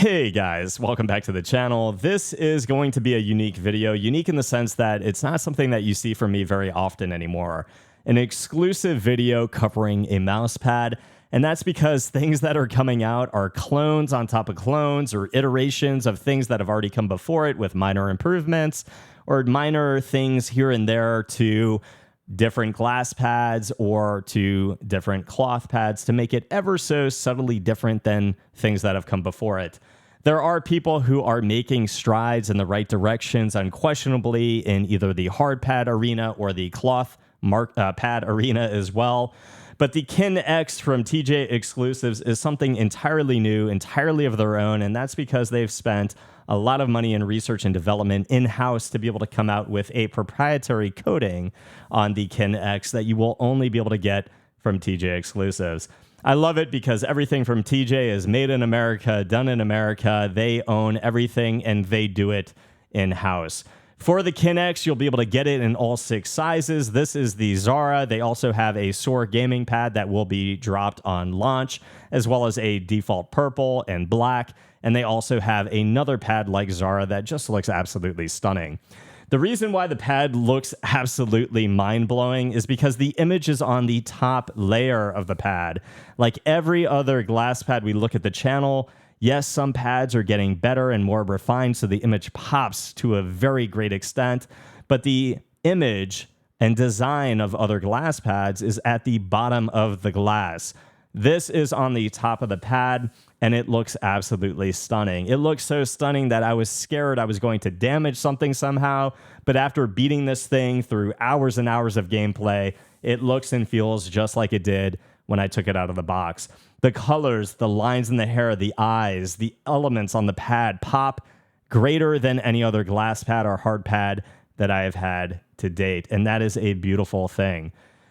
Hey guys, welcome back to the channel. This is going to be a unique video, unique in the sense that it's not something that you see from me very often anymore. An exclusive video covering a mouse pad, and that's because things that are coming out are clones on top of clones or iterations of things that have already come before it with minor improvements or minor things here and there to different glass pads or to different cloth pads to make it ever so subtly different than things that have come before it. There are people who are making strides in the right directions, unquestionably, in either the hard pad arena or the cloth pad arena as well. But the Kin X from TJ Exclusives is something entirely new, entirely of their own, and that's because they've spent a lot of money in research and development in-house to be able to come out with a proprietary coating on the Kin X that you will only be able to get from TJ Exclusives. I love it because everything from TJ is made in America, done in America. They own everything and they do it in-house. For the Kin X, you'll be able to get it in all 6 sizes. This is the Zara. They also have a Soar gaming pad that will be dropped on launch, as well as a default purple and black. And they also have another pad like Zara that just looks absolutely stunning. The reason why the pad looks absolutely mind-blowing is because the image is on the top layer of the pad. Like every other glass pad we look at the channel, yes, some pads are getting better and more refined, so the image pops to a very great extent, but the image and design of other glass pads is at the bottom of the glass. This is on the top of the pad, and it looks absolutely stunning. It looks so stunning that I was scared I was going to damage something somehow, but after beating this thing through hours and hours of gameplay, it looks and feels just like it did when I took it out of the box. The colors, the lines in the hair, the eyes, the elements on the pad pop greater than any other glass pad or hard pad that I have had to date, and that is a beautiful thing.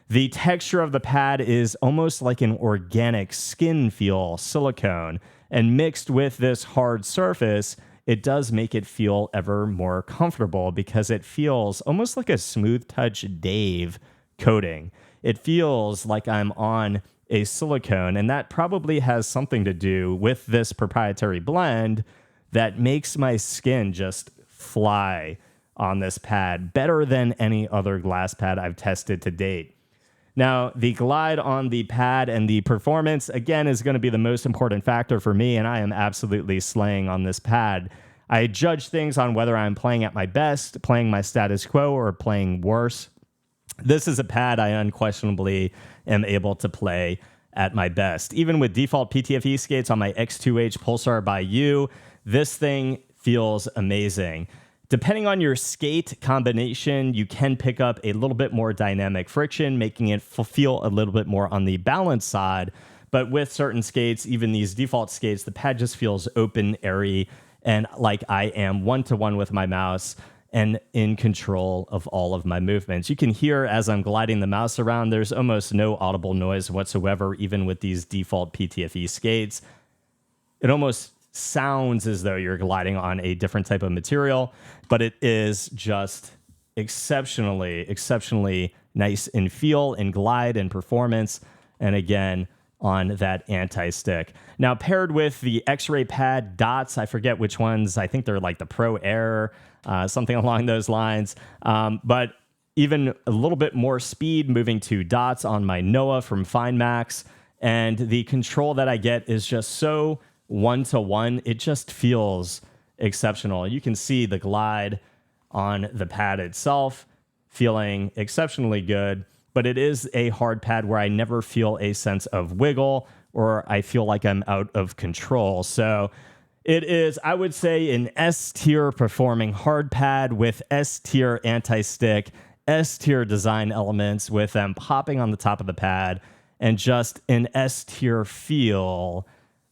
The texture of the pad is almost like an organic skin feel silicone, and mixed with this hard surface, it does make it feel ever more comfortable because it feels almost like a smooth touch Dave coating. It feels like I'm on a silicone, and that probably has something to do with this proprietary blend that makes my skin just fly on this pad better than any other glass pad I've tested to date. Now, the glide on the pad and the performance, again, is going to be the most important factor for me, and I am absolutely slaying on this pad. I judge things on whether I'm playing at my best, playing my status quo, or playing worse. This is a pad I unquestionably am able to play at my best. Even with default PTFE skates on my X2H Pulsar by You, this thing feels amazing. Depending on your skate combination, you can pick up a little bit more dynamic friction, making it feel a little bit more on the balance side. But with certain skates, even these default skates, the pad just feels open, airy, and like I am one-to-one with my mouse and in control of all of my movements. You can hear as I'm gliding the mouse around, there's almost no audible noise whatsoever, even with these default PTFE skates. It almost sounds as though you're gliding on a different type of material, but it is just exceptionally nice in feel and glide and performance, and again, on that anti-stick. Now, paired with the X-Ray pad dots, I forget which ones, I think they're like the Pro Air, something along those lines, but even a little bit more speed moving to dots on my Noah from FineMax, and the control that I get is just so one-to-one. It just feels exceptional. You can see the glide on the pad itself feeling exceptionally good, but it is a hard pad where I never feel a sense of wiggle or I feel like I'm out of control. So it is, I would say, an S-tier performing hard pad with S-tier anti-stick, S-tier design elements with them popping on the top of the pad, and just an S-tier feel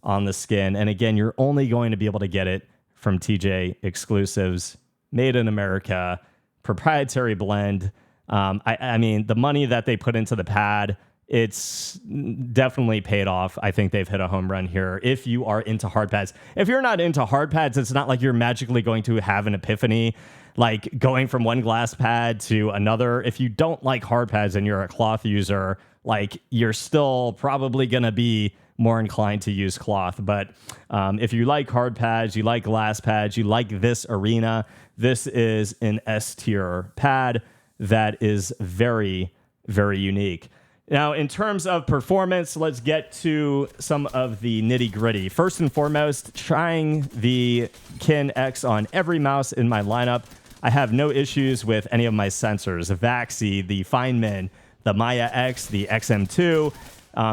on the skin. And again, you're only going to be able to get it from TJ Exclusives, made in America, proprietary blend. I mean, the money that they put into the pad, it's definitely paid off. I think they've hit a home run here. If you are into hard pads, if you're not into hard pads, it's not like you're magically going to have an epiphany, like going from one glass pad to another. If you don't like hard pads and you're a cloth user, like you're still probably going to be more inclined to use cloth. But if you like hard pads, you like glass pads, you like this Arena, this is an S tier pad that is very, very unique. Now, in terms of performance, let's get to some of the nitty gritty. First and foremost, trying the Kin X on every mouse in my lineup. I have no issues with any of my sensors, the Vaxi, the Feynman, the Maya X, the XM2,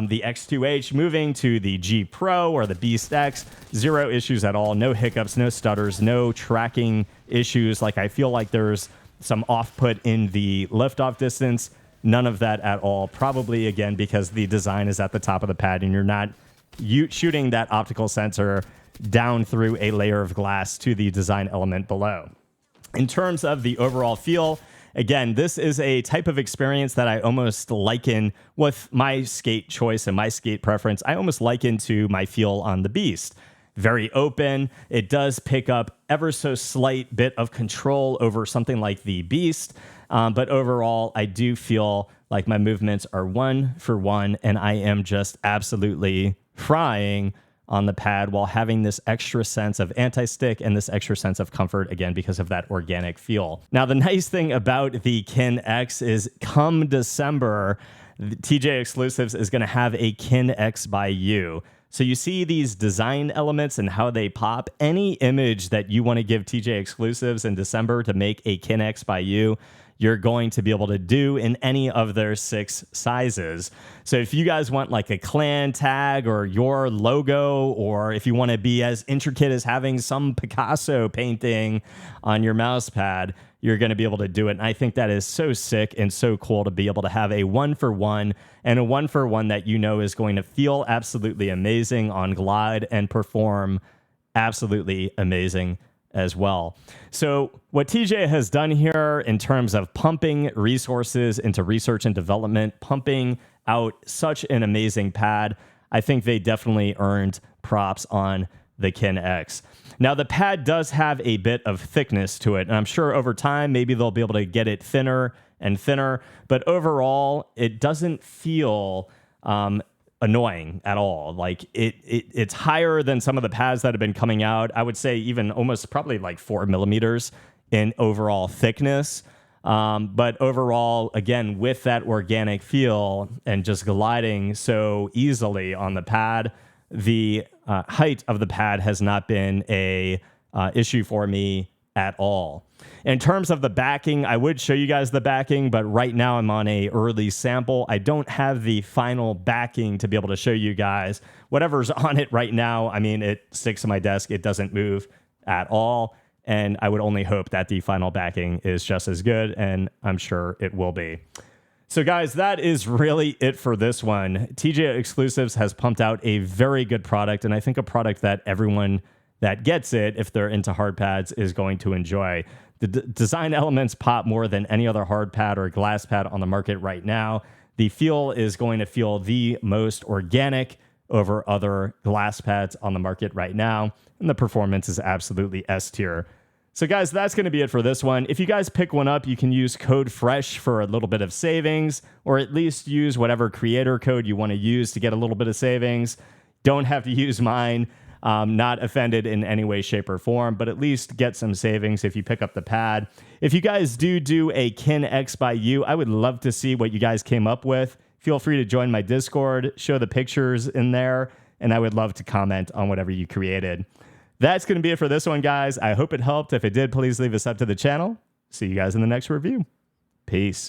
the X2H, moving to the G Pro or the Beast X. Zero issues at all, no hiccups, no stutters, no tracking issues. Like I feel like there's some off-put in the liftoff distance. None of that at all. Probably, again, because the design is at the top of the pad and you're not shooting that optical sensor down through a layer of glass to the design element below. In terms of the overall feel, again, this is a type of experience that I almost liken with my skate choice and my skate preference. I almost liken to my feel on the Beast. Very open. It does pick up ever so slight bit of control over something like the Beast. But overall, I do feel like my movements are one for one, and I am just absolutely frying on the pad while having this extra sense of anti-stick and this extra sense of comfort, again, because of that organic feel. Now, the nice thing about the Kin X is come December, TJ Exclusives is going to have a Kin X by you. So you see these design elements and how they pop. Any image that you want to give TJ Exclusives in December to make a Kin X by you, you're going to be able to do in any of their 6 sizes. So if you guys want like a clan tag or your logo, or if you want to be as intricate as having some Picasso painting on your mouse pad, you're going to be able to do it. And I think that is so sick and so cool to be able to have a 1-for-1 and a 1-for-1 that you know is going to feel absolutely amazing on glide and perform absolutely amazing as well. So what TJ has done here in terms of pumping resources into research and development, pumping out such an amazing pad, I think they definitely earned props on the Kin X. Now, the pad does have a bit of thickness to it, and I'm sure over time, maybe they'll be able to get it thinner and thinner, but overall, it doesn't feel annoying at all. Like it's higher than some of the pads that have been coming out. I would say even almost probably like 4 millimeters in overall thickness. But overall, again, with that organic feel and just gliding so easily on the pad, the height of the pad has not been a issue for me at all. In terms of the backing, I would show you guys the backing, but right now I'm on a early sample. I don't have the final backing to be able to show you guys. Whatever's on it right now, I mean, it sticks to my desk. It doesn't move at all. And I would only hope that the final backing is just as good, and I'm sure it will be. So guys, that is really it for this one. TJ Exclusives has pumped out a very good product, and I think a product that everyone that gets it, if they're into hard pads, is going to enjoy. The design elements pop more than any other hard pad or glass pad on the market right now. The feel is going to feel the most organic over other glass pads on the market right now, and the performance is absolutely S tier. So guys, that's going to be it for this one. If you guys pick one up, you can use code FRESH for a little bit of savings, or at least use whatever creator code you want to use to get a little bit of savings. Don't have to use mine. Not offended in any way, shape, or form, but at least get some savings if you pick up the pad. If you guys do a Kin X by you, I would love to see what you guys came up with. Feel free to join my Discord, show the pictures in there, and I would love to comment on whatever you created. That's going to be it for this one, guys. I hope it helped. If it did, please leave a sub to the channel. See you guys in the next review. Peace.